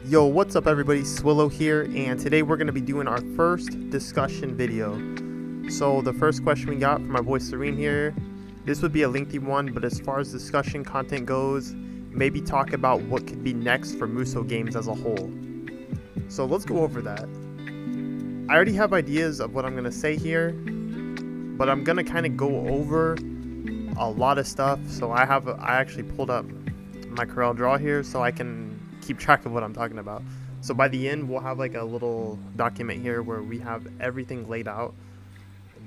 Yo, what's up everybody, Swillow here, and today we're going to be doing our first discussion video. So the first question we got from my boy Serene here, this would be a lengthy one, but as far as discussion content goes, maybe talk about what could be next for Musou games as a whole. So let's go over that. I already have ideas of what I'm going to say here, but I'm going to kind of go over a lot of stuff. So I actually pulled up my Corel Draw here so I can keep track of what I'm talking about. So by the end, we'll have like a little document here where we have everything laid out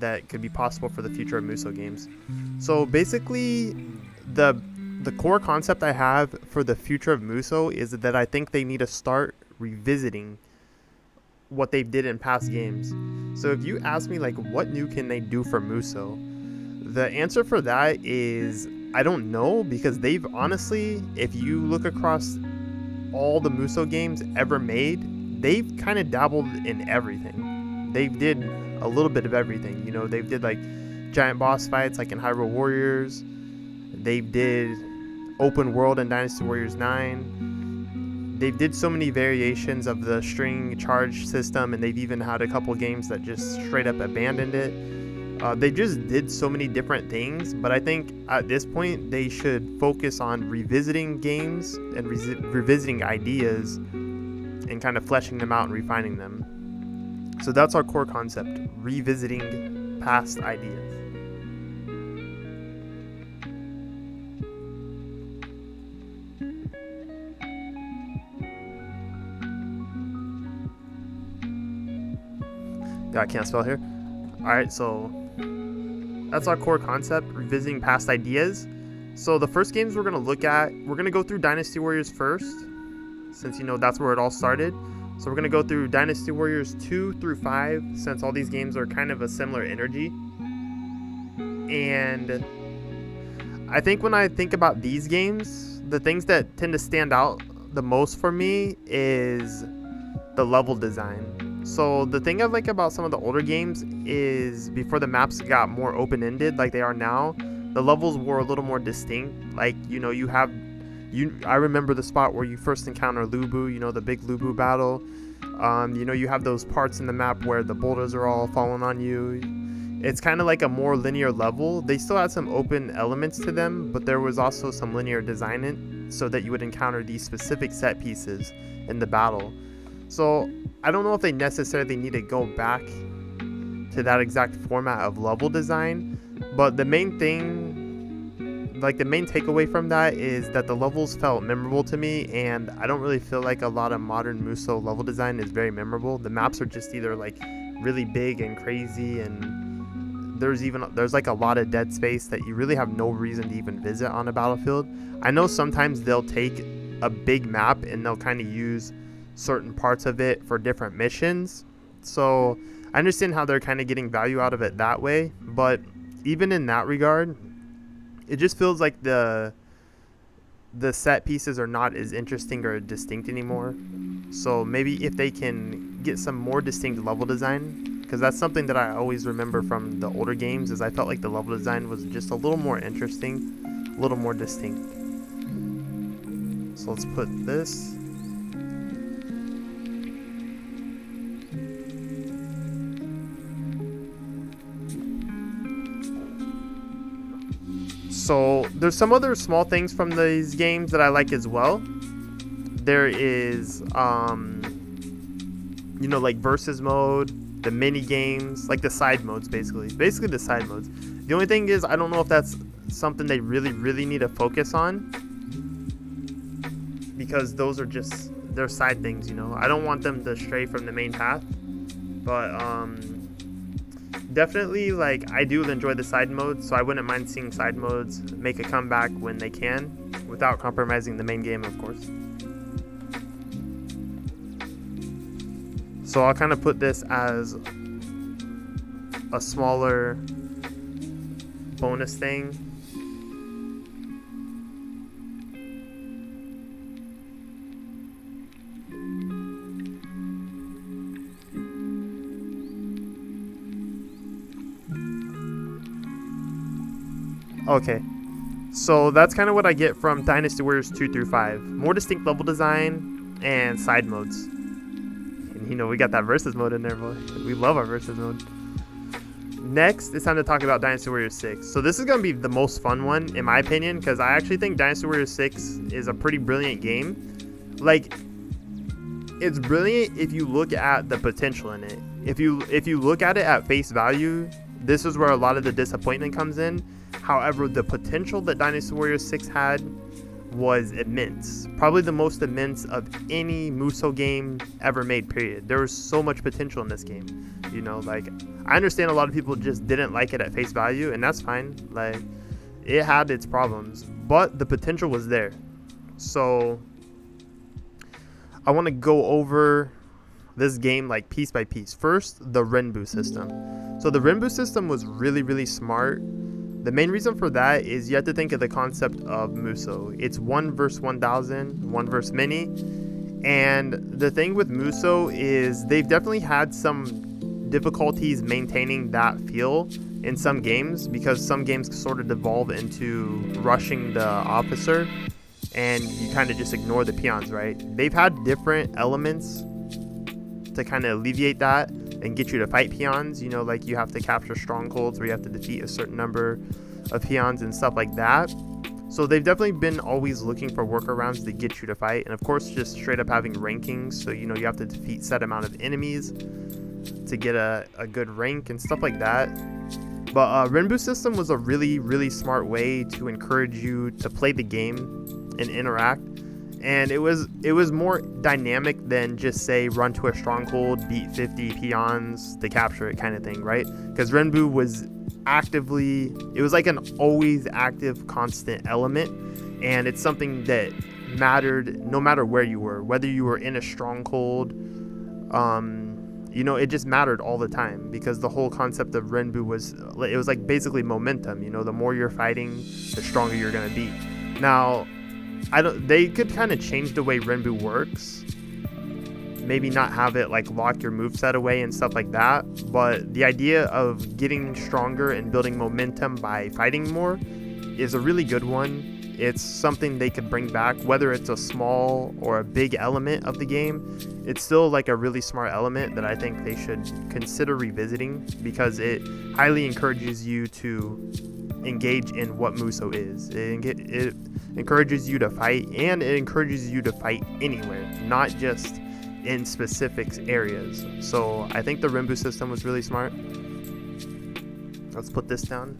that could be possible for the future of Musou games. So basically, the core concept I have for the future of Musou is that I think they need to start revisiting what they did in past games. So if you ask me like what new can they do for Musou, the answer for that is I don't know, because they've honestly, if you look across all the Musou games ever made, they've kind of dabbled in everything. They did a little bit of everything. You know, they did like giant boss fights like in Hyrule Warriors. They did open world in Dynasty Warriors 9. They did so many variations of the string charge system, and they've even had a couple games that just straight up abandoned it. They just did so many different things, but I think at this point they should focus on revisiting games and revisiting ideas and kind of fleshing them out and refining them. So that's our core concept, revisiting past ideas. Yeah, I can't spell here. Alright, so that's our core concept, revisiting past ideas. So the first games we're going to look at, we're going to go through Dynasty Warriors first, since you know that's where it all started. So we're going to go through Dynasty Warriors 2 through 5, since all these games are kind of a similar energy. And I think when I think about these games, the things that tend to stand out the most for me is the level design. So the thing I like about some of the older games is before the maps got more open-ended like they are now, the levels were a little more distinct. Like, you know, I remember the spot where you first encounter Lubu, you know, the big Lubu battle. You know, you have those parts in the map where the boulders are all falling on you. It's kind of like a more linear level. They still had some open elements to them, but there was also some linear design in so that you would encounter these specific set pieces in the battle. So I don't know if they necessarily need to go back to that exact format of level design, but the main thing, like the main takeaway from that, is that the levels felt memorable to me, and I don't really feel like a lot of modern Musou level design is very memorable. The maps are just either like really big and crazy, and there's like a lot of dead space that you really have no reason to even visit on a battlefield. I know sometimes they'll take a big map and they'll kind of use certain parts of it for different missions, so I understand how they're kind of getting value out of it that way, but even in that regard, it just feels like the set pieces are not as interesting or distinct anymore. So maybe if they can get some more distinct level design, because that's something that I always remember from the older games, is I felt like the level design was just a little more interesting, a little more distinct. So let's put this. So there's some other small things from these games that I like as well. There is, you know, like versus mode, the mini games, like the side modes, basically the side modes. The only thing is, I don't know if that's something they really need to focus on, because those are just, they're side things, you know. I don't want them to stray from the main path, but definitely, like, I do enjoy the side modes, so I wouldn't mind seeing side modes make a comeback when they can, without compromising the main game, of course. So I'll kind of put this as a smaller bonus thing. Okay, so that's kind of what I get from Dynasty Warriors 2 through 5. More distinct level design, and side modes. And you know, we got that versus mode in there, boy. We love our versus mode. Next, it's time to talk about Dynasty Warriors 6. So this is going to be the most fun one, in my opinion, because I actually think Dynasty Warriors 6 is a pretty brilliant game. Like, it's brilliant if you look at the potential in it. If you look at it at face value, this is where a lot of the disappointment comes in. However, the potential that Dynasty Warriors 6 had was immense. Probably the most immense of any Musou game ever made, period. There was so much potential in this game. You know, like, I understand a lot of people just didn't like it at face value, and that's fine. Like, it had its problems, but the potential was there. So I want to go over this game like piece by piece. First, the Renbu system. So the Renbu system was really, really smart. The main reason for that is you have to think of the concept of Musou. It's 1 versus 1,000, 1 versus many. And the thing with Musou is they've definitely had some difficulties maintaining that feel in some games, because some games sort of devolve into rushing the officer and you kind of just ignore the peons, right? They've had different elements to kind of alleviate that and get you to fight peons. You know, like you have to capture strongholds where you have to defeat a certain number of peons and stuff like that. So they've definitely been always looking for workarounds to get you to fight. And of course, just straight up having rankings. So, you know, you have to defeat set amount of enemies to get a good rank and stuff like that. But Renbu system was a really, really smart way to encourage you to play the game and interact. And it was more dynamic than just say run to a stronghold, beat 50 peons to capture it kind of thing, right? Because Renbu was actively, it was like an always active constant element, and it's something that mattered no matter where you were, whether you were in a stronghold. You know, it just mattered all the time, because the whole concept of Renbu was, it was like basically momentum. You know, the more you're fighting, the stronger you're gonna be. Now, they could kind of change the way Renbu works. Maybe not have it like lock your moveset away and stuff like that. But the idea of getting stronger and building momentum by fighting more is a really good one. It's something they could bring back, whether it's a small or a big element of the game. It's still like a really smart element that I think they should consider revisiting, because it highly encourages you to engage in what Musou is. It encourages you to fight, and it encourages you to fight anywhere, not just in specific areas. So I think the Renbu system was really smart. Let's put this down.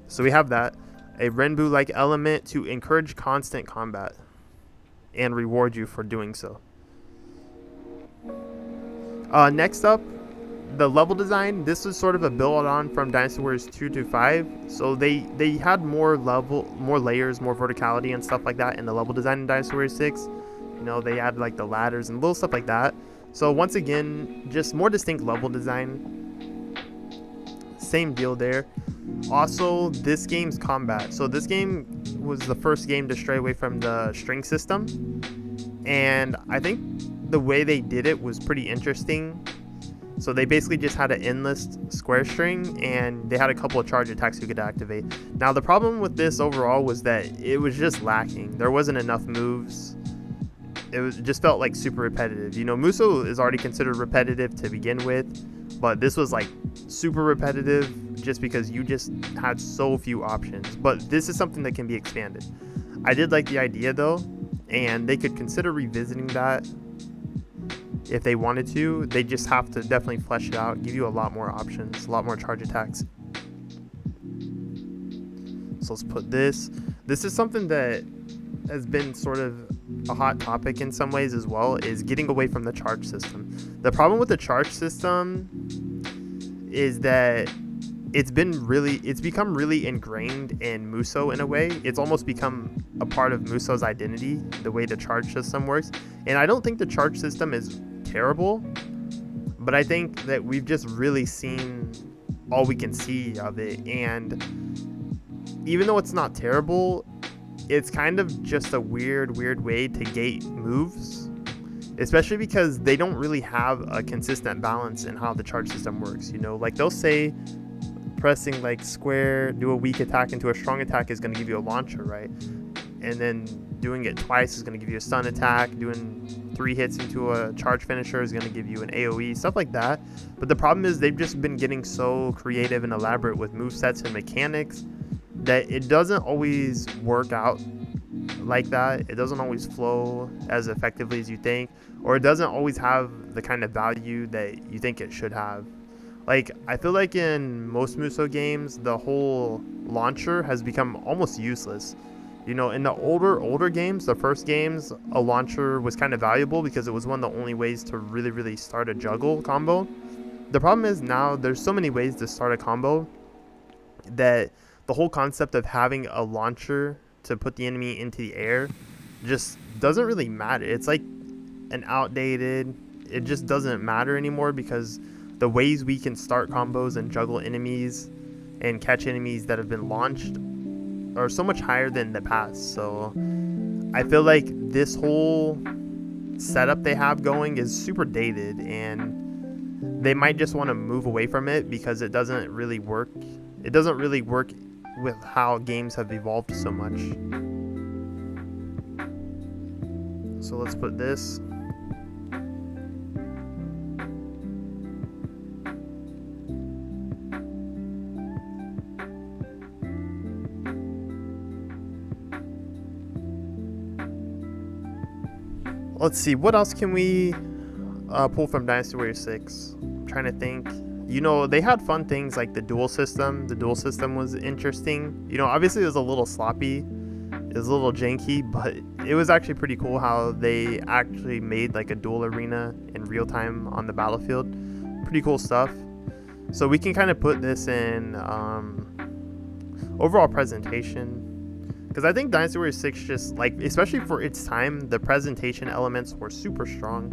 So we have that, a Renbu-like element to encourage constant combat and reward you for doing so. Next up, the level design. This is sort of a build on from Dynasty Warriors 2 to 5. So they had more layers, more verticality and stuff like that in the level design in Dynasty Warriors 6. You know, they had like the ladders and little stuff like that. So once again, just more distinct level design. Same deal there. Also, this game's combat. So this game was the first game to stray away from the string system, and I think the way they did it was pretty interesting. So they basically just had an endless square string, and they had a couple of charge attacks you could activate. Now the problem with this overall was that it was just lacking. There wasn't enough moves. It just felt like super repetitive. You know, Musou is already considered repetitive to begin with, but this was like super repetitive just because you just had so few options. But this is something that can be expanded. I did like the idea though, and they could consider revisiting that if they wanted to. They just have to definitely flesh it out, give you a lot more options, a lot more charge attacks. So let's put this. This is something that has been sort of a hot topic in some ways as well, is getting away from the charge system. The problem with the charge system is that it's become really ingrained in Musou in a way. It's almost become a part of Musou's identity, the way the charge system works. And I don't think the charge system is terrible, but I think that we've just really seen all we can see of it. And even though it's not terrible, it's kind of just a weird way to gate moves. especially because they don't really have a consistent balance in how the charge system works. You know, like they'll say pressing like square, do a weak attack into a strong attack is going to give you a launcher, right? And then doing it twice is going to give you a stun attack. Doing 3 hits into a charge finisher is going to give you an AoE, stuff like that. But the problem is they've just been getting so creative and elaborate with movesets and mechanics that it doesn't always work out like that. It doesn't always flow as effectively as you think, or it doesn't always have the kind of value that you think it should have. Like, I feel like in most Musou games, the whole launcher has become almost useless. You know, in the older games, the first games, a launcher was kind of valuable because it was one of the only ways to really start a juggle combo. The problem is now there's so many ways to start a combo that the whole concept of having a launcher to put the enemy into the air just doesn't really matter. It's like an outdated, it just doesn't matter anymore because the ways we can start combos and juggle enemies and catch enemies that have been launched are so much higher than the past. So I feel like this whole setup they have going is super dated, and they might just want to move away from it because it doesn't really work. It doesn't really work with how games have evolved so much. So let's put this. Let's see, what else can we pull from Dynasty Warriors 6? I'm trying to think. You know, they had fun things like the duel system. The duel system was interesting. You know, obviously it was a little sloppy. It was a little janky, but it was actually pretty cool how they actually made like a duel arena in real time on the battlefield. Pretty cool stuff. So we can kind of put this in overall presentation. Because I think Dynasty Warriors 6 just, like, especially for its time, the presentation elements were super strong.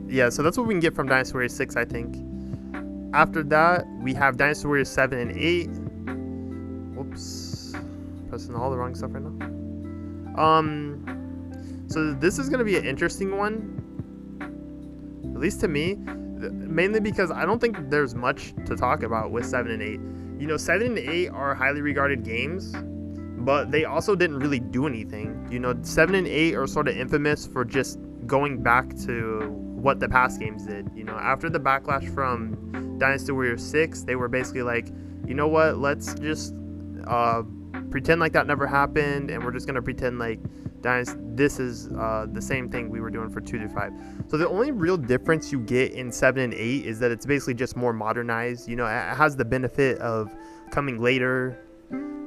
Yeah, so that's what we can get from Dynasty Warriors 6, I think. After that, we have Dynasty Warriors 7 and 8. Whoops. Pressing all the wrong stuff right now. So this is going to be an interesting one. At least to me. Mainly because I don't think there's much to talk about with 7 and 8. You know, 7 and 8 are highly regarded games, but they also didn't really do anything. You know, 7 and 8 are sort of infamous for just going back to what the past games did. You know, after the backlash from Dynasty Warriors 6, they were basically like, you know what, let's just pretend like that never happened, and we're just gonna pretend like this is the same thing we were doing for 2 to 5. So the only real difference you get in 7 and 8 is that it's basically just more modernized. You know, it has the benefit of coming later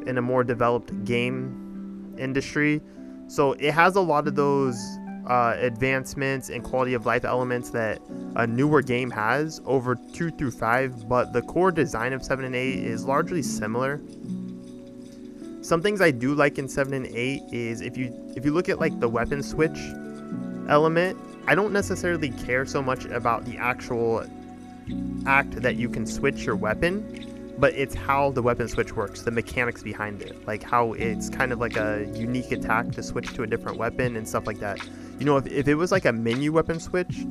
in a more developed game industry, so it has a lot of those advancements and quality of life elements that a newer game has over 2 through 5, but the core design of 7 and 8 is largely similar. Some things I do like in 7 and 8 is if you look at like the weapon switch element, I don't necessarily care so much about the actual act that you can switch your weapon, but it's how the weapon switch works, the mechanics behind it, like how it's kind of like a unique attack to switch to a different weapon and stuff like that. You know, if it was like a menu weapon switch,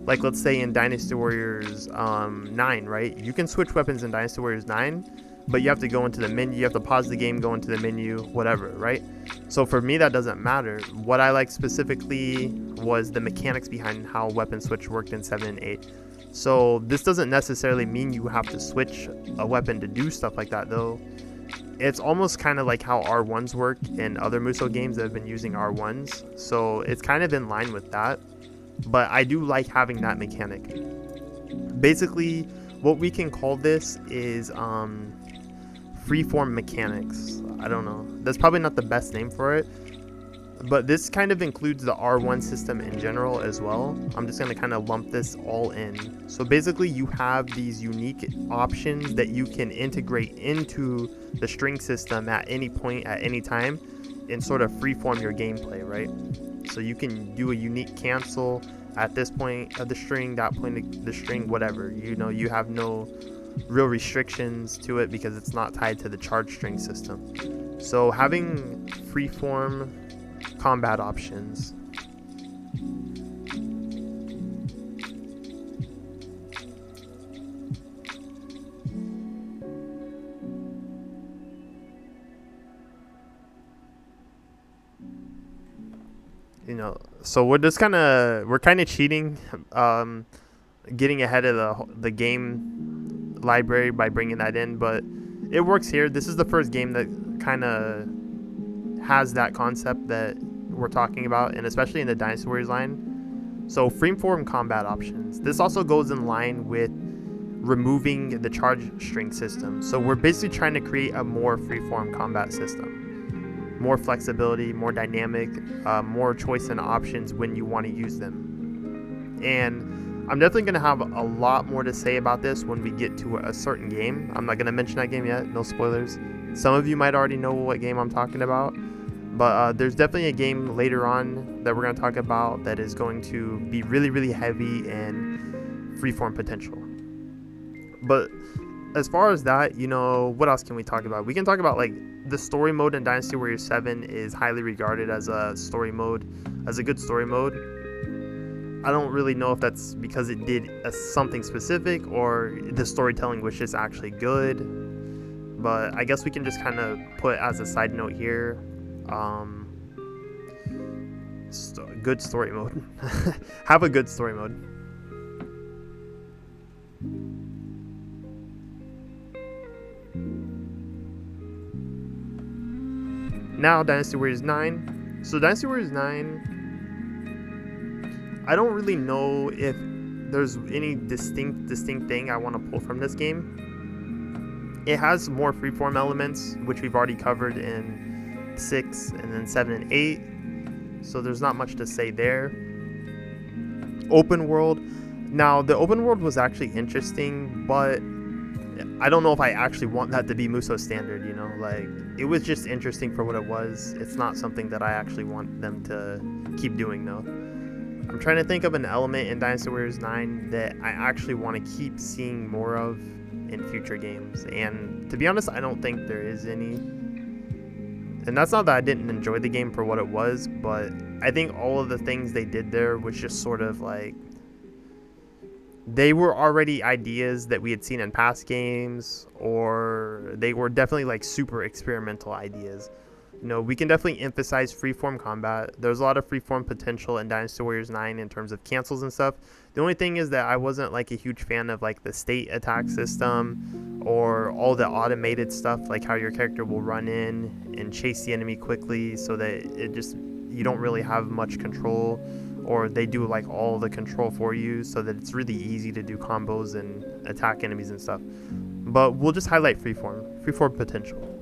like let's say in Dynasty Warriors 9, right? You can switch weapons in Dynasty Warriors 9, but you have to go into the menu, you have to pause the game, go into the menu, whatever, right? So for me, that doesn't matter. What I like specifically was the mechanics behind how weapon switch worked in 7 and 8. So this doesn't necessarily mean you have to switch a weapon to do stuff like that, though. It's almost kind of like how R1s work in other Musou games that have been using R1s. So it's kind of in line with that. But I do like having that mechanic. Basically, what we can call this is freeform mechanics. I don't know. That's probably not the best name for it. but this kind of includes the R1 system in general as well. I'm just going to kind of lump this all in. So basically you have these unique options that you can integrate into the string system at any point, at any time, and sort of freeform your gameplay, right? So you can do a unique cancel at this point of the string, that point of the string, whatever. You know, you have no real restrictions to it because it's not tied to the charge string system. So having freeform combat options, you know, so we're kind of cheating, getting ahead of the game library by bringing that in, but it works here. This is the first game that kind of has that concept that we're talking about, and especially in the Dynasty Warriors line. So freeform combat options. This also goes in line with removing the charge string system. So we're basically trying to create a more freeform combat system, more flexibility, more dynamic, more choice and options when you want to use them. And I'm definitely going to have a lot more to say about this when we get to a certain game. I'm not going to mention that game yet, no spoilers. Some of you might already know what game I'm talking about, but there's definitely a game later on that we're going to talk about that is going to be really, really heavy in freeform potential. But as far as that, you know, what else can we talk about? We can talk about, like, the story mode in Dynasty Warriors 7 is highly regarded as a story mode, as a good story mode. I don't really know if that's because it did something specific or the storytelling was just actually good. But I guess we can just kind of put as a side note here, good story mode. Have a good story mode. Now Dynasty Warriors 9. So Dynasty Warriors 9, I don't really know if there's any distinct thing I want to pull from this game. It has more freeform elements, which we've already covered in 6 and then 7 and 8. So there's not much to say there. Open world. Now the open world was actually interesting, but I don't know if I actually want that to be Musou standard, you know, like, it was just interesting for what it was. It's not something that I actually want them to keep doing, though. I'm trying to think of an element in Dynasty Warriors 9 that I actually want to keep seeing more of in future games, and to be honest, I don't think there is any. And that's not that I didn't enjoy the game for what it was, but I think all of the things they did there was just sort of like, they were already ideas that we had seen in past games, or they were definitely like super experimental ideas. You know, we can definitely emphasize freeform combat. There's a lot of freeform potential in Dynasty Warriors 9 in terms of cancels and stuff. The only thing is that I wasn't like a huge fan of like the state attack system or all the automated stuff, like how your character will run in and chase the enemy quickly so that it just, you don't really have much control, or they do like all the control for you so that it's really easy to do combos and attack enemies and stuff. But we'll just highlight freeform potential.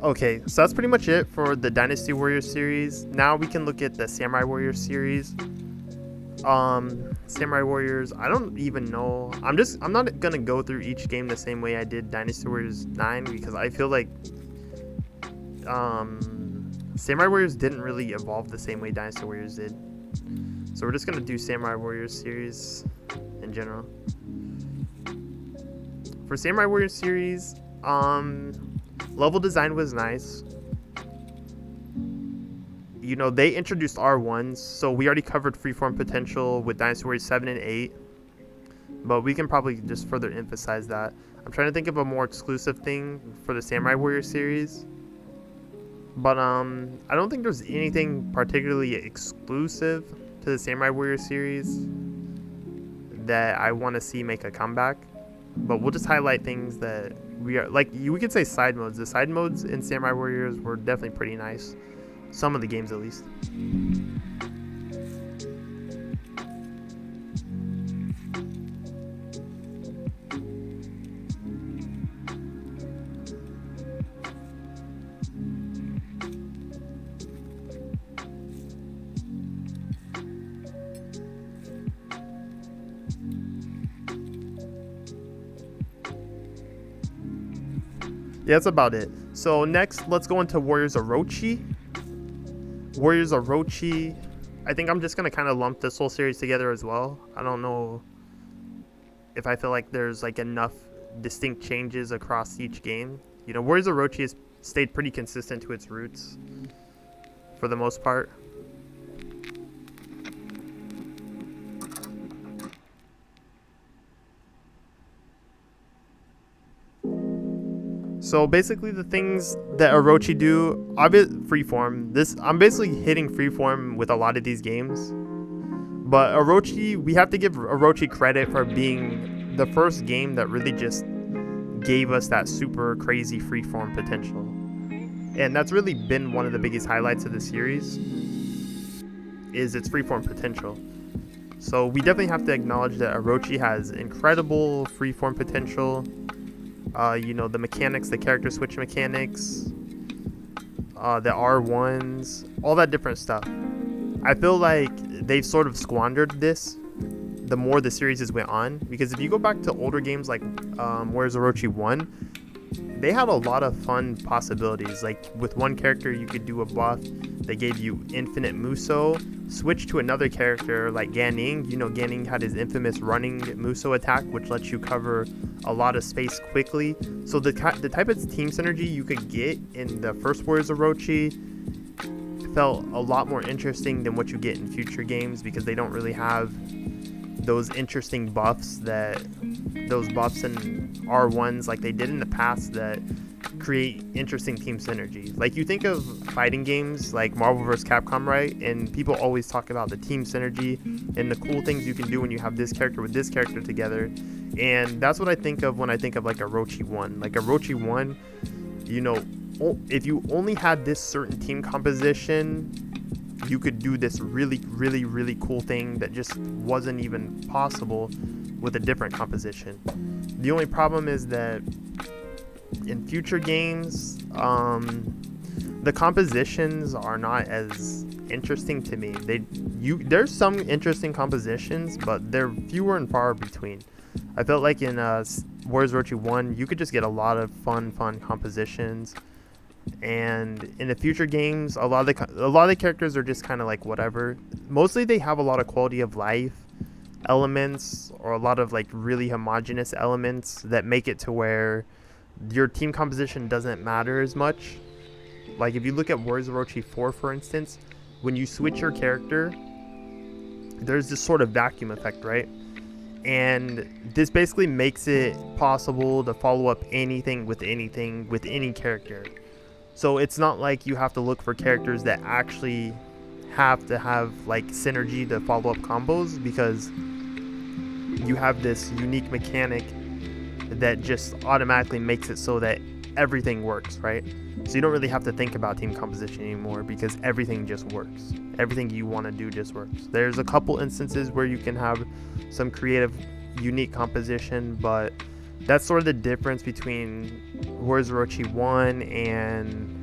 Okay, so that's pretty much it for the Dynasty Warriors series. Now we can look at the Samurai Warriors series. Samurai Warriors, I don't even know. I'm not gonna go through each game the same way I did Dynasty Warriors 9, because I feel like Samurai Warriors didn't really evolve the same way Dynasty Warriors did. So we're just gonna do Samurai Warriors series in general. For Samurai Warriors series, level design was nice. You know, they introduced R1s, so we already covered freeform potential with Dynasty Warriors 7 and 8, but we can probably just further emphasize that. I'm trying to think of a more exclusive thing for the Samurai Warriors series, but I don't think there's anything particularly exclusive to the Samurai Warriors series that I want to see make a comeback. But we'll just highlight things that we could say side modes. The side modes in Samurai Warriors were definitely pretty nice. Some of the games, at least. Yeah, that's about it. So next, let's go into Warriors Orochi. Warriors Orochi, I think I'm just going to kind of lump this whole series together as well. I don't know if I feel like there's like enough distinct changes across each game. You know, Warriors Orochi has stayed pretty consistent to its roots for the most part. So basically the things that Orochi do, freeform. I'm basically hitting freeform with a lot of these games. But Orochi, we have to give Orochi credit for being the first game that really just gave us that super crazy freeform potential. And that's really been one of the biggest highlights of the series, is its freeform potential. So we definitely have to acknowledge that Orochi has incredible freeform potential. You know, the mechanics, the character switch mechanics, the R1s, all that different stuff. I feel like they've sort of squandered this the more the series has went on, because if you go back to older games like Warriors Orochi 1, they had a lot of fun possibilities. Like with one character you could do a buff that gave you infinite Musou. Switch to another character like Ganing. You know, Ganing had his infamous running Musou attack, which lets you cover a lot of space quickly. So the type of team synergy you could get in the first Warriors Orochi felt a lot more interesting than what you get in future games, because they don't really have those interesting buffs and R1s like they did in the past that create interesting team synergy. Like you think of fighting games like Marvel vs. Capcom, right? And people always talk about the team synergy and the cool things you can do when you have this character with this character together. And that's what I think of when I think of like Orochi 1. Like Orochi 1, you know, if you only had this certain team composition, you could do this really, really, really cool thing that just wasn't even possible with a different composition. The only problem is that in future games, the compositions are not as interesting to me. There's some interesting compositions, but they're fewer and far between. I felt like in Warriors Orochi 1, you could just get a lot of fun compositions. And in the future games, a lot of the characters are just kind of like whatever. Mostly they have a lot of quality of life elements, or a lot of like really homogeneous elements that make it to where your team composition doesn't matter as much. Like if you look at Warriors Orochi 4, for instance, when you switch your character, there's this sort of vacuum effect, right? And this basically makes it possible to follow up anything with any character. So it's not like you have to look for characters that actually have to have like synergy to follow up combos, because you have this unique mechanic that just automatically makes it so that everything works, right? So you don't really have to think about team composition anymore, because everything just works. Everything you want to do just works. There's a couple instances where you can have some creative, unique composition, but that's sort of the difference between Warriors Orochi 1 and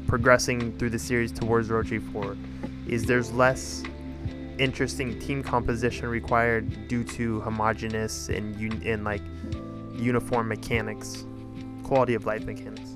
progressing through the series to Warriors Orochi 4, is there's less interesting team composition required due to homogeneous and like uniform mechanics, quality of life mechanics.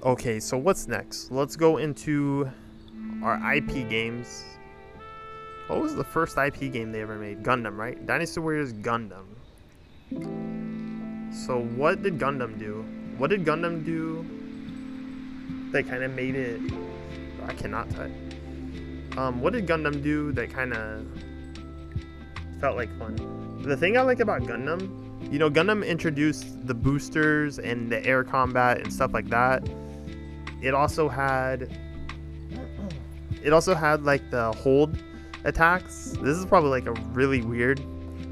Okay, so what's next? Let's go into our IP games. What was the first IP game they ever made? Gundam, right? Dynasty Warriors Gundam. So what did Gundam do? What did Gundam do that kind of made it... I cannot type. What did Gundam do that kind of felt like fun? The thing I like about Gundam, you know, Gundam introduced the boosters and the air combat and stuff like that. It also had like the hold attacks. This is probably like a really weird,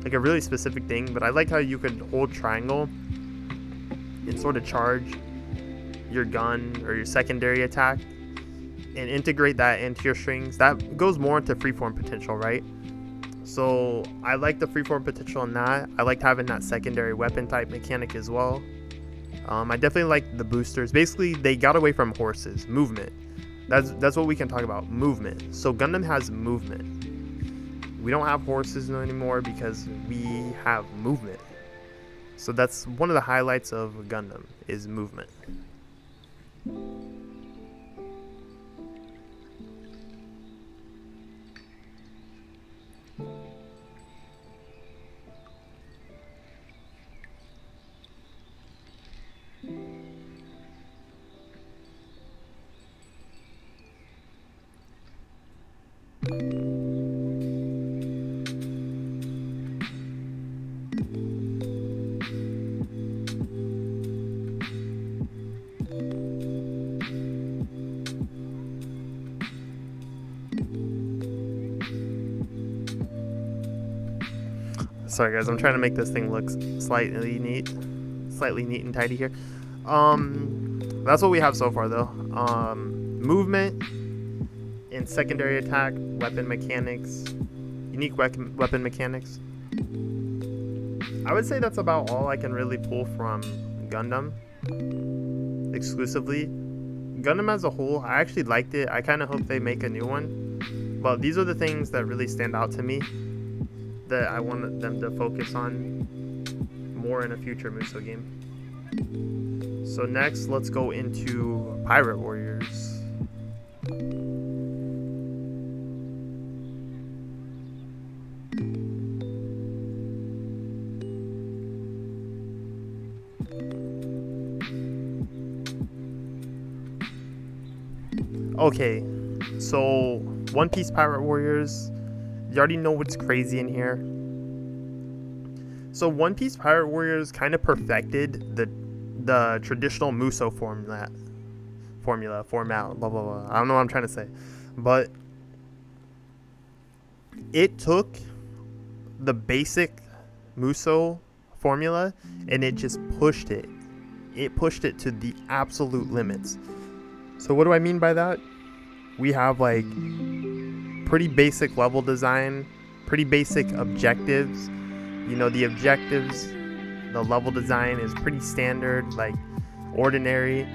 like a really specific thing, but I like how you could hold triangle and sort of charge your gun or your secondary attack. and integrate that into your strings, that goes more into freeform potential, right? So I like the freeform potential in that. I liked having that secondary weapon type mechanic as well. I definitely like the boosters. Basically, they got away from horses. Movement. That's what we can talk about. Movement. So Gundam has movement. We don't have horses anymore because we have movement. So that's one of the highlights of Gundam is movement. Sorry guys, I'm trying to make this thing look slightly neat and tidy here. That's what we have so far though. Movement and secondary attack, weapon mechanics, unique weapon mechanics. I would say that's about all I can really pull from Gundam exclusively. Gundam as a whole, I actually liked it. I kind of hope they make a new one. But these are the things that really stand out to me that I want them to focus on more in a future Musou game. So next, let's go into Pirate Warriors. Okay, so One Piece Pirate Warriors, you already know what's crazy in here. So One Piece Pirate Warriors kind of perfected the traditional Musou format, blah blah blah. I don't know what I'm trying to say, but it took the basic Musou formula and it just pushed it. It pushed it to the absolute limits. So what do I mean by that? We have like pretty basic level design, pretty basic objectives. You know, the objectives, the level design is pretty standard, like ordinary.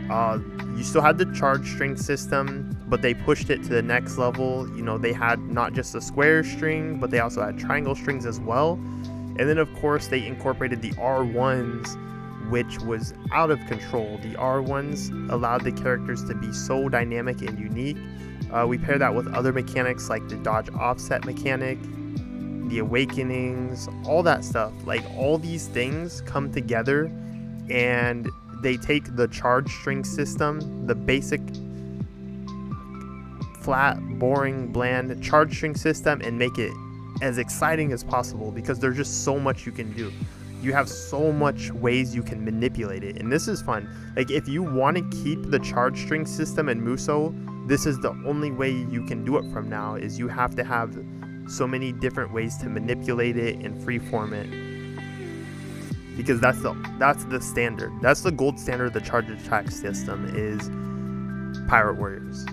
You still had the charge string system, but they pushed it to the next level. You know, they had not just a square string, but they also had triangle strings as well. And then of course they incorporated the R1s, which was out of control. The R1s allowed the characters to be so dynamic and unique. We pair that with other mechanics like the dodge offset mechanic, the awakenings, all that stuff. Like all these things come together and they take the charge string system, the basic flat, boring, bland charge string system, and make it as exciting as possible because there's just so much you can do. You have so much ways you can manipulate it, and this is fun. Like if you want to keep the charge string system in Musou, this is the only way you can do it from now, is you have to have so many different ways to manipulate it and freeform it, because that's the standard. That's the gold standard of the charge attack system is Pirate Warriors.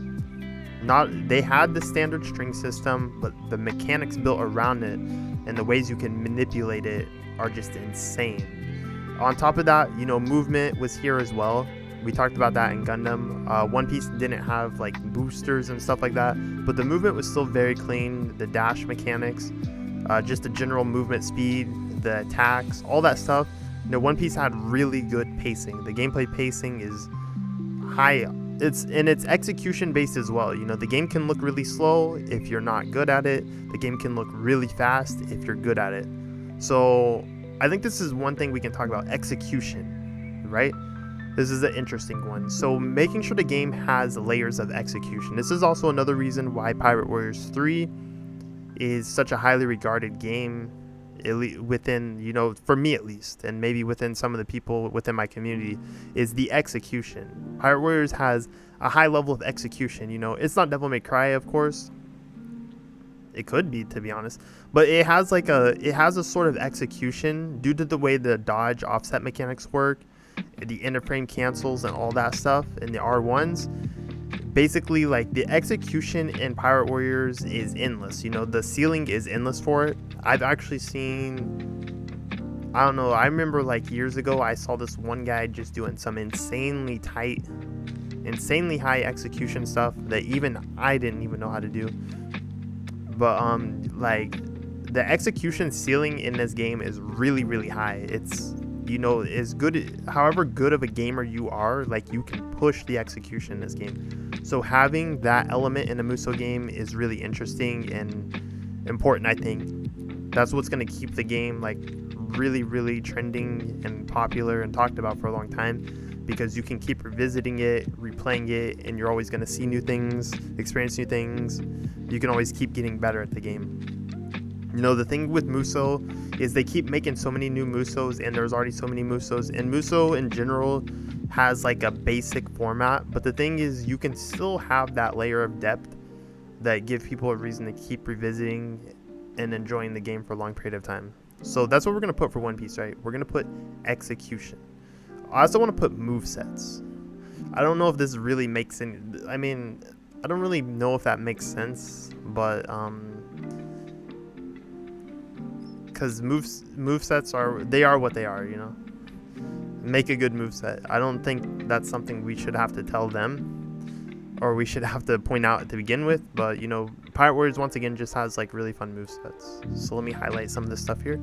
They had the standard string system, but the mechanics built around it and the ways you can manipulate it are just insane. On top of that, you know, movement was here as well. We talked about that in Gundam. One Piece didn't have like boosters and stuff like that, but the movement was still very clean. The dash mechanics, just the general movement speed, the attacks, all that stuff. You know, One Piece had really good pacing. The gameplay pacing is high. It's execution based as well. You know, the game can look really slow if you're not good at it. The game can look really fast if you're good at it. So I think this is one thing we can talk about, execution, right? This is an interesting one. So making sure the game has layers of execution. This is also another reason why Pirate Warriors 3 is such a highly regarded game within, you know, for me at least, and maybe within some of the people within my community, is the execution. Pirate Warriors has a high level of execution. You know, it's not Devil May Cry, of course. It could be, to be honest, but it has a sort of execution due to the way the dodge offset mechanics work, the end of frame cancels and all that stuff, and the R1s. basically like the execution in Pirate Warriors is endless. You know, the ceiling is endless for it. I've actually seen, I don't know, I remember like years ago I saw this one guy just doing some insanely high execution stuff that even I didn't even know how to do. But like the execution ceiling in this game is really, really high. It's, you know, as good, however good of a gamer you are, like you can push the execution in this game. So having that element in a Musou game is really interesting and important. I think that's what's going to keep the game like really, really trending and popular and talked about for a long time, because you can keep revisiting it, replaying it, and you're always going to see new things, experience new things. You can always keep getting better at the game. You know, the thing with Musou is they keep making so many new Musous, and there's already so many Musous. And Musou in general has like a basic format, but the thing is you can still have that layer of depth that give people a reason to keep revisiting and enjoying the game for a long period of time. So that's what we're going to put for One Piece, right? We're going to put execution. I also want to put movesets. I don't know if this really makes any, I mean, I don't really know if that makes sense, but because movesets are what they are, you know. Make a good moveset. I don't think that's something we should have to tell them, or we should have to point out to begin with. But you know, Pirate Warriors once again just has like really fun movesets. So let me highlight some of this stuff here.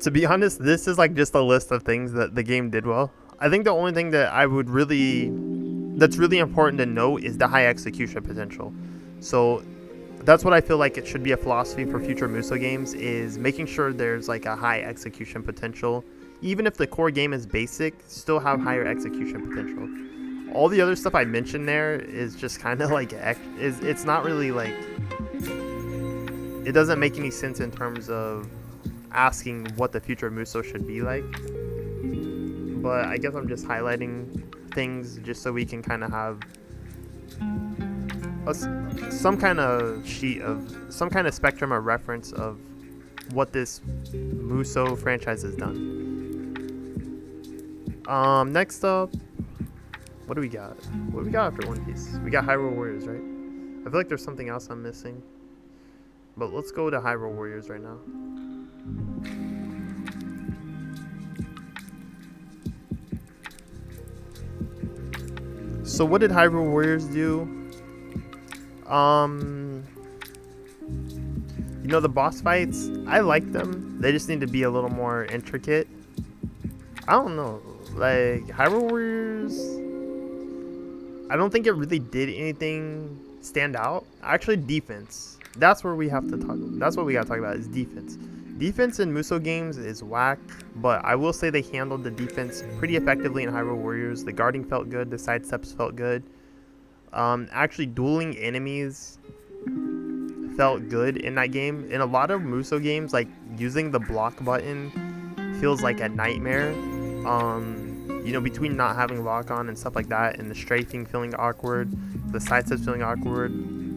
To be honest, this is like just a list of things that the game did well. I think the only thing that that's really important to note is the high execution potential. So that's what I feel like it should be a philosophy for future Musou games, is making sure there's like a high execution potential. Even if the core game is basic, still have higher execution potential. All the other stuff I mentioned there is just kind of like, it's not really like, it doesn't make any sense in terms of asking what the future of Musou should be like. But I guess I'm just highlighting things just so we can kind of have some kind of sheet of some kind of spectrum of reference of what this Musou franchise has done. Next up, what do we got? What do we got after One Piece? We got Hyrule Warriors, right? I feel like there's something else I'm missing, but let's go to Hyrule Warriors right now. So what did Hyrule Warriors do? You know, the boss fights, I like them. They just need to be a little more intricate. I don't know. Like, Hyrule Warriors, I don't think it really did anything stand out. Actually, defense. That's where we have to talk. That's what we gotta talk about, is defense. Defense in Musou games is whack, but I will say they handled the defense pretty effectively in Hyrule Warriors. The guarding felt good. The sidesteps felt good. Actually, dueling enemies felt good in that game. In a lot of Musou games, like, using the block button feels like a nightmare. You know, between not having lock on and stuff like that, and the strafing feeling awkward, the sidesteps feeling awkward.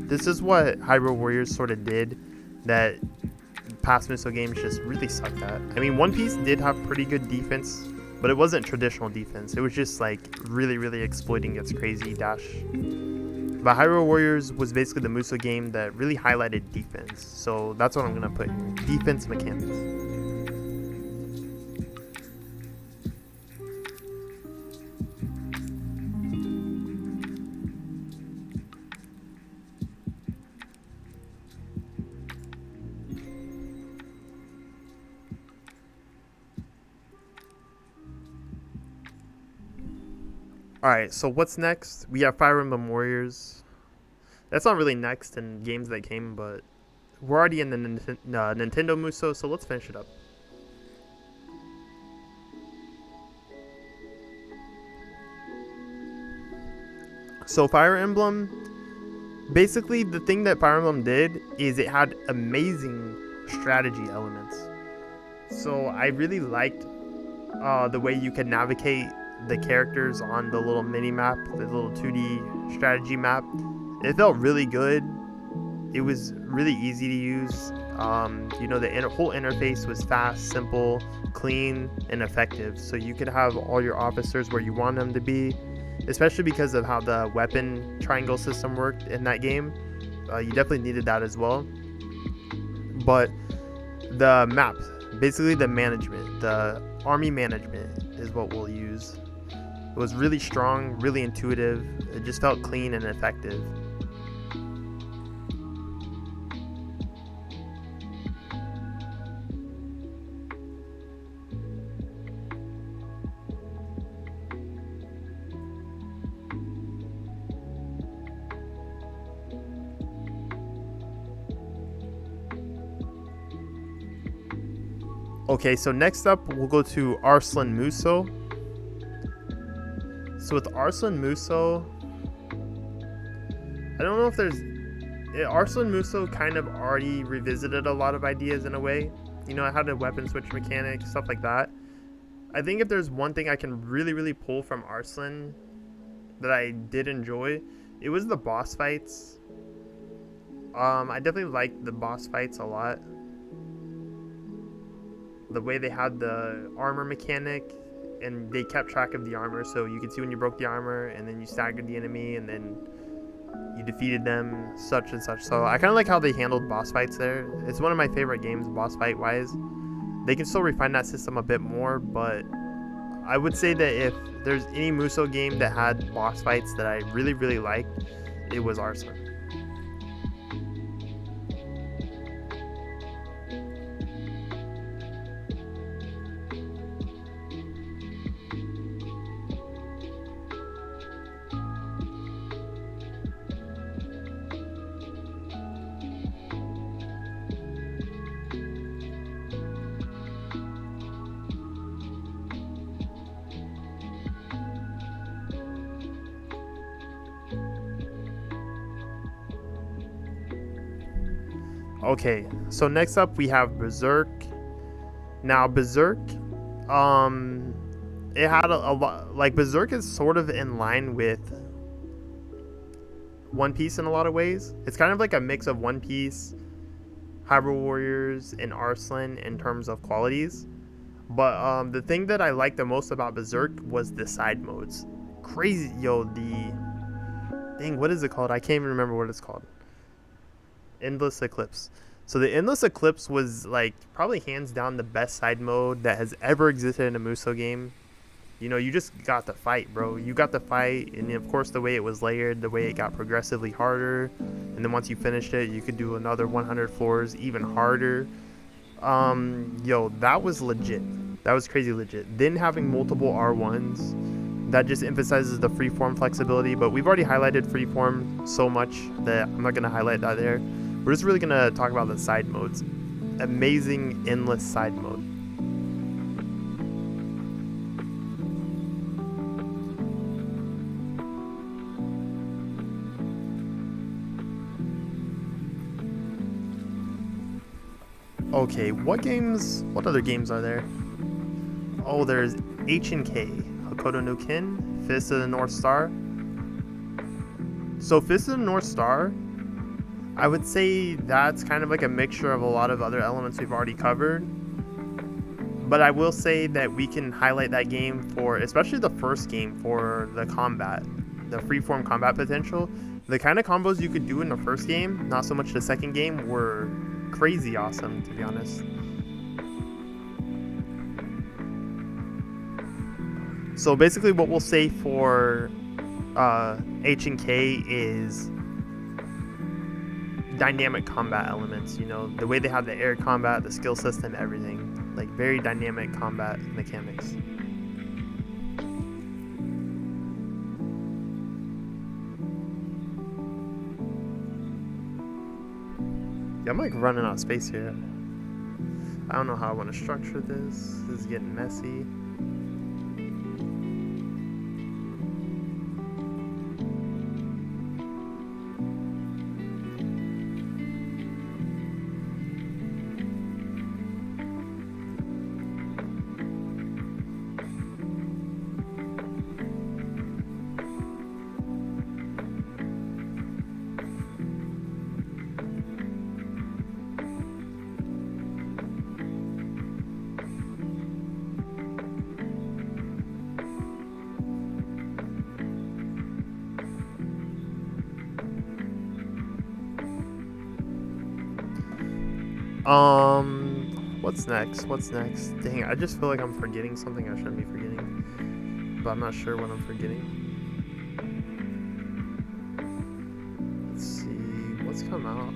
This is what Hyrule Warriors sort of did that past Musou games just really sucked at. I mean, One Piece did have pretty good defense, but it wasn't traditional defense. It was just like really, really exploiting its crazy dash. But Hyrule Warriors was basically the Musou game that really highlighted defense. So that's what I'm gonna put here. Defense mechanics. Alright, so what's next? We have Fire Emblem Warriors. That's not really next in games that came, but we're already in the Nintendo Musou, so let's finish it up. So Fire Emblem, basically the thing that Fire Emblem did is it had amazing strategy elements. So I really liked the way you could navigate the characters on the little mini map, the little 2D strategy map. It felt really good. It was really easy to use. The whole interface was fast, simple, clean, and effective. So you could have all your officers where you want them to be, especially because of how the weapon triangle system worked in that game. You definitely needed that as well. But the map, basically the management, the army management is what we'll use. It was really strong, really intuitive. It just felt clean and effective. Okay, so next up we'll go to Arslan Musou. So with Arslan Musou, I don't know if Arslan Musou kind of already revisited a lot of ideas in a way. You know, it had a weapon switch mechanic, stuff like that. I think if there's one thing I can really pull from Arslan that I did enjoy, it was the boss fights. I definitely liked the boss fights a lot. The way they had the armor mechanic, and they kept track of the armor, so you could see when you broke the armor, and then you staggered the enemy, and then you defeated them, such and such. So I kind of like how they handled boss fights there. It's one of my favorite games, boss fight wise. They can still refine that system a bit more, but I would say that if there's any Musou game that had boss fights that I really liked, it was Arslan. Okay, so next up we have Berserk. Now Berserk, it had a lot, like Berserk is sort of in line with One Piece in a lot of ways. It's kind of like a mix of One Piece, Hyrule Warriors, and Arslan in terms of qualities. But the thing that I liked the most about Berserk was the side modes. Crazy, what is it called? I can't even remember what it's called. Endless Eclipse. So the Endless Eclipse was like probably hands down the best side mode that has ever existed in a Musou game. You know, you just got to fight, bro. You got to fight, and of course the way it was layered, the way it got progressively harder, and then once you finished it, you could do another 100 floors even harder. That was legit. That was crazy legit. Then having multiple R1s, that just emphasizes the freeform flexibility, but we've already highlighted freeform so much that I'm not going to highlight that there. We're just really going to talk about the side modes. Amazing, endless side mode. Okay, what other games are there? Oh, there's H&K, Hokuto no Ken, Fist of the North Star. So Fist of the North Star, I would say that's kind of like a mixture of a lot of other elements we've already covered. But I will say that we can highlight that game for, especially the first game, for the combat, the freeform combat potential. The kind of combos you could do in the first game, not so much the second game, were crazy awesome, to be honest. So basically what we'll say for H&K is dynamic combat elements, you know, the way they have the air combat, the skill system, everything, like very dynamic combat mechanics. Yeah, I'm like running out of space here. I don't know how I want to structure this. This is getting messy. What's next? What's next? Dang, I just feel like I'm forgetting something I shouldn't be forgetting, but I'm not sure what I'm forgetting. Let's see, what's come out?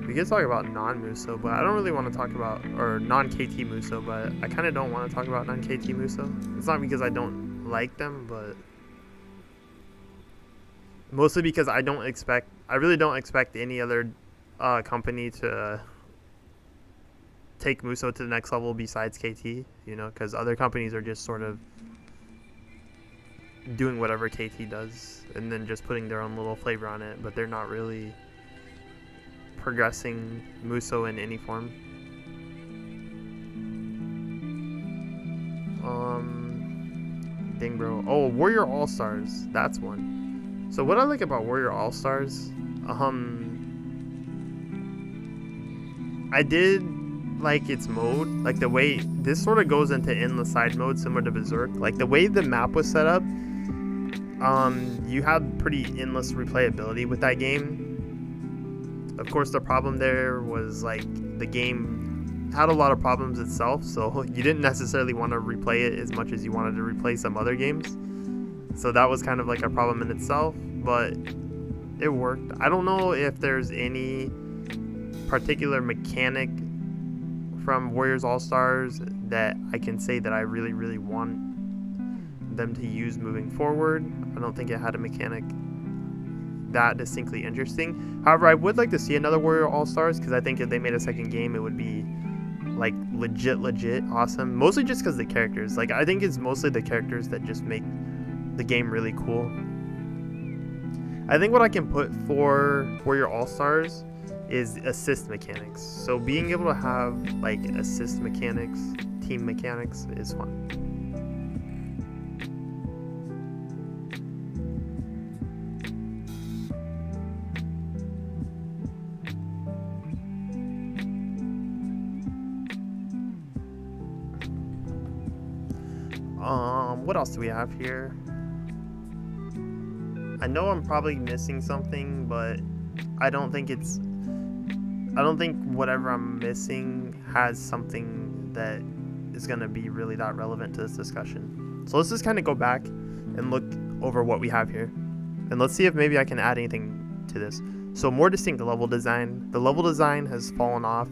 We could talk about non-Musou, but I don't really want to talk about, or non-KT Musou, but I kind of don't want to talk about non-KT Musou. It's not because I don't like them, but mostly because I really don't expect any other company to take Musou to the next level besides KT, you know, because other companies are just sort of doing whatever KT does and then just putting their own little flavor on it, but they're not really progressing Musou in any form. Dang, bro. Oh, Warrior All Stars. That's one. So what I like about Warrior All Stars, I did like its mode, like the way this sort of goes into endless side mode similar to Berserk. Like the way the map was set up, you had pretty endless replayability with that game. Of course, the problem there was like the game had a lot of problems itself, so you didn't necessarily want to replay it as much as you wanted to replay some other games. So that was kind of like a problem in itself, but it worked. I don't know if there's any particular mechanic from Warriors All Stars that I can say that I really, really want them to use moving forward. I don't think it had a mechanic that distinctly interesting. However, I would like to see another Warrior All Stars because I think if they made a second game, it would be like legit awesome. Mostly just because the characters. Like I think it's mostly the characters that just make the game really cool. I think what I can put for Warrior All Stars is assist mechanics. So being able to have like assist mechanics, team mechanics is fun. What else do we have here? I know I'm probably missing something, but I don't think whatever I'm missing has something that is going to be really that relevant to this discussion. So let's just kind of go back and look over what we have here. And let's see if maybe I can add anything to this. So more distinct level design. The level design has fallen off,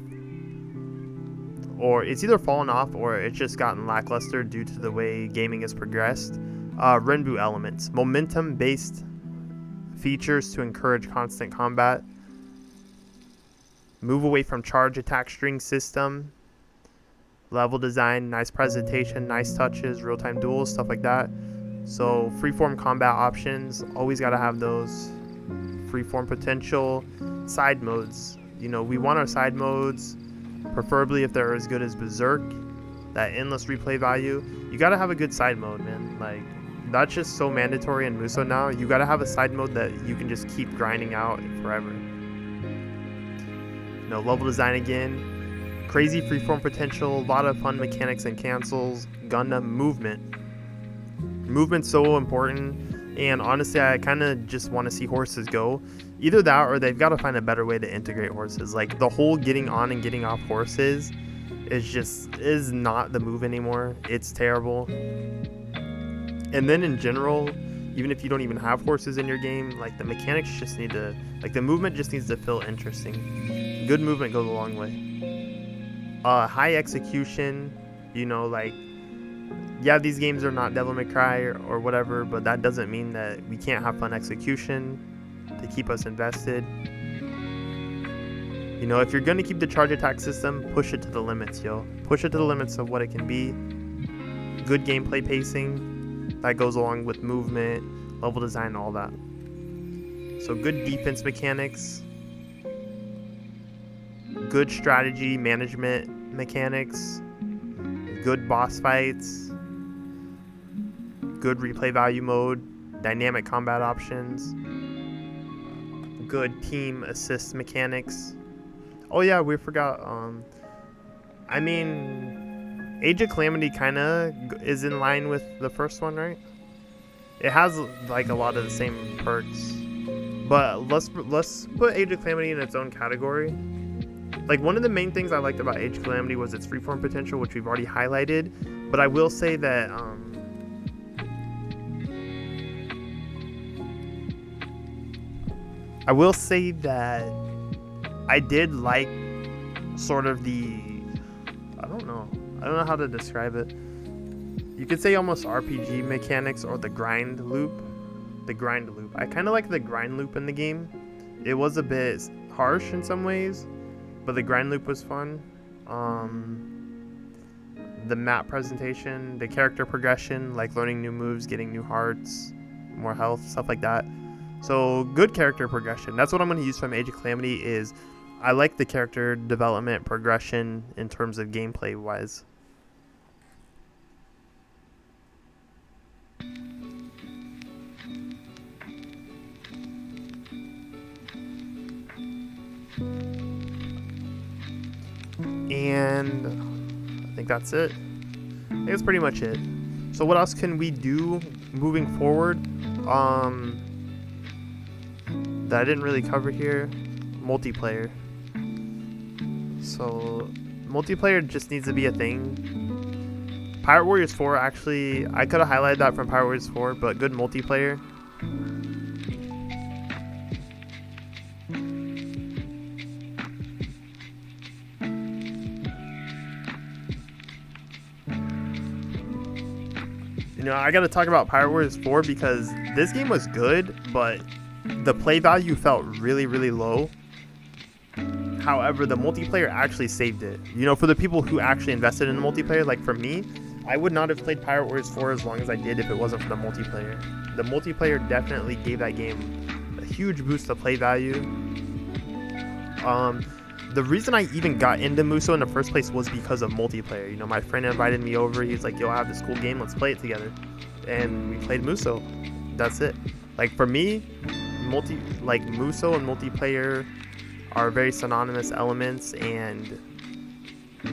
or it's either fallen off or it's just gotten lackluster due to the way gaming has progressed. Renbu elements. Momentum-based features to encourage constant combat. Move away from charge attack string system. Level design, nice presentation, nice touches, real-time duels, stuff like that. So freeform combat options, always got to have those. Freeform potential, side modes. You know, we want our side modes, preferably if they're as good as Berserk, that endless replay value. You got to have a good side mode, man. Like, that's just so mandatory in Musou now. You got to have a side mode that you can just keep grinding out forever. You know, level design again, crazy freeform potential, a lot of fun mechanics and cancels. Gundam movement. Movement's so important, and honestly, I kind of just want to see horses go. Either that, or they've got to find a better way to integrate horses. Like the whole getting on and getting off horses is not the move anymore. It's terrible. And then in general, even if you don't even have horses in your game, like the mechanics just need to, like the movement just needs to feel interesting. Good movement goes a long way. High execution, you know, like, yeah, these games are not Devil May Cry or whatever, but that doesn't mean that we can't have fun execution. to keep us invested. You know, if you're going to keep the charge attack system, push it to the limits, yo. Push it to the limits of what it can be. Good gameplay pacing that goes along with movement, level design, all that. So good defense mechanics, good strategy management mechanics, good boss fights, good replay value mode, dynamic combat options, good team assist mechanics. Oh yeah, we forgot. I mean, Age of Calamity kind of is in line with the first one, right? It has like a lot of the same perks, but let's put Age of Calamity in its own category. Like, one of the main things I liked about Age of Calamity was its freeform potential, which we've already highlighted. But I will say that I did like sort of I don't know how to describe it. You could say almost RPG mechanics or the grind loop. I kind of like the grind loop in the game. It was a bit harsh in some ways, but the grind loop was fun. The map presentation, the character progression, like learning new moves, getting new hearts, more health, stuff like that. So good character progression. That's what I'm going to use from Age of Calamity. Is I like the character development progression in terms of gameplay wise. And I think that's it. I think that's pretty much it. So what else can we do moving forward that I didn't really cover here? Multiplayer. So multiplayer just needs to be a thing. Pirate Warriors 4, actually, I could have highlighted that from Pirate Warriors 4, but good multiplayer. You know, I gotta talk about Pirate Warriors 4 because this game was good, but the play value felt really, really low. However, the multiplayer actually saved it. You know, for the people who actually invested in the multiplayer, like for me, I would not have played Pirate Warriors 4 as long as I did if it wasn't for the multiplayer. The multiplayer definitely gave that game a huge boost to play value. The reason I even got into Musou in the first place was because of multiplayer. You know, my friend invited me over. He's like, yo, I have this cool game. Let's play it together. And we played Musou. That's it. Like, for me, Musou and multiplayer are very synonymous elements. And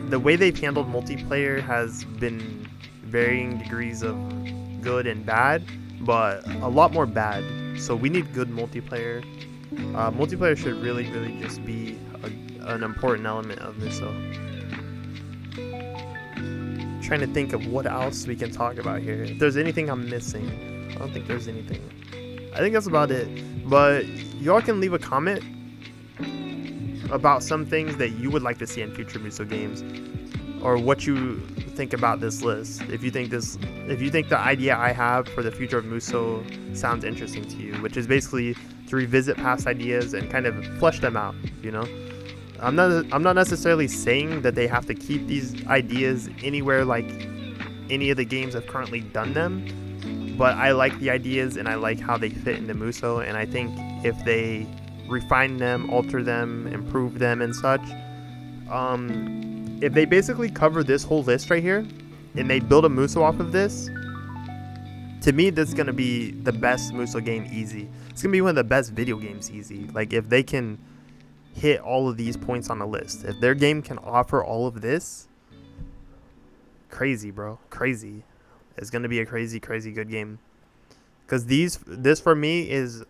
the way they've handled multiplayer has been varying degrees of good and bad, but a lot more bad. So we need good multiplayer. Multiplayer should really, really just be an important element of Musou. Trying to think of what else we can talk about here. If there's anything I'm missing, I don't think there's anything. I think that's about it. But y'all can leave a comment about some things that you would like to see in future Musou games, or what you think about this list. If you think the idea I have for the future of Musou sounds interesting to you, which is basically to revisit past ideas and kind of flesh them out, you know. I'm not necessarily saying that they have to keep these ideas anywhere like any of the games have currently done them, but I like the ideas and I like how they fit into Musou, and I think if they refine them, alter them, improve them and such, if they basically cover this whole list right here and they build a Musou off of this, to me this is going to be the best Musou game easy. It's going to be one of the best video games easy. Like, if they can hit all of these points on the list, if their game can offer all of this, crazy, bro, crazy. It's going to be a crazy good game, because this for me is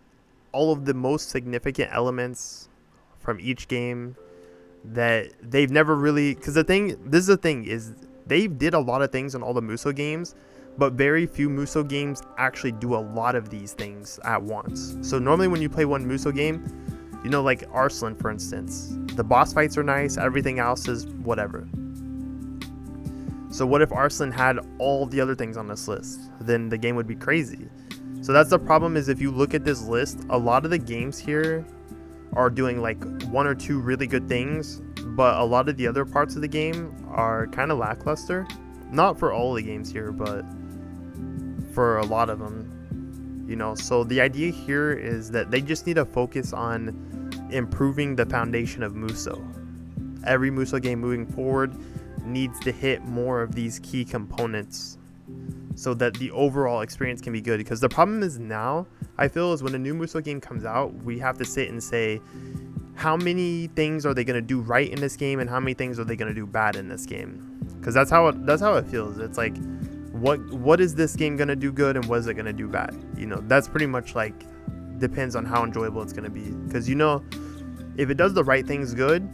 all of the most significant elements from each game that they've never really, because this is the thing is they did a lot of things in all the Musou games, but very few Musou games actually do a lot of these things at once. So normally when you play one Musou game, you know, like Arslan, for instance, the boss fights are nice, everything else is whatever. So what if Arslan had all the other things on this list? Then the game would be crazy. So So that's the problem, is if you look at this list, a lot of the games here are doing like one or two really good things, but a lot of the other parts of the game are kind of lackluster. Not for all the games here, but for a lot of them, you know. So the idea here is that they just need to focus on improving the foundation of Musou. Every Musou game moving forward needs to hit more of these key components so that the overall experience can be good. Because the problem is now, I feel, is when a new Musou game comes out, we have to sit and say, how many things are they going to do right in this game and how many things are they going to do bad in this game? Because that's how it feels. It's like, what is this game going to do good and what is it going to do bad? You know, that's pretty much like depends on how enjoyable it's going to be. Because, you know, if it does the right things good,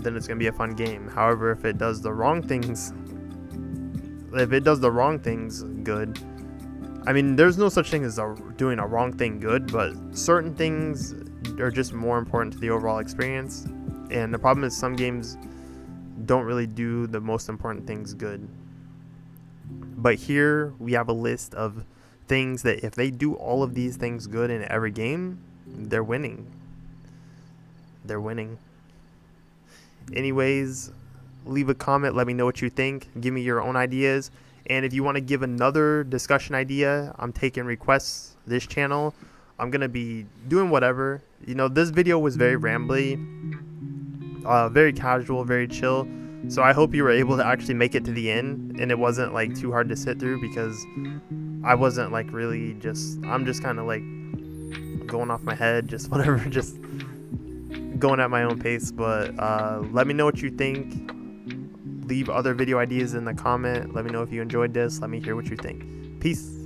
then it's going to be a fun game. However, if it does the wrong things good, I mean, there's no such thing as doing a wrong thing good, but certain things are just more important to the overall experience. And the problem is some games don't really do the most important things good. But here we have a list of things that if they do all of these things good in every game, they're winning. Anyways, leave a comment, let me know what you think, give me your own ideas, and if you want to give another discussion idea, I'm taking requests. This channel, I'm gonna be doing whatever. You know, this video was very rambly, very casual, very chill, so I hope you were able to actually make it to the end and it wasn't like too hard to sit through, because I wasn't like really I'm just kind of like going off my head, just whatever, just going at my own pace. But let me know what you think. Leave other video ideas in the comment. Let me know if you enjoyed this. Let me hear what you think. Peace.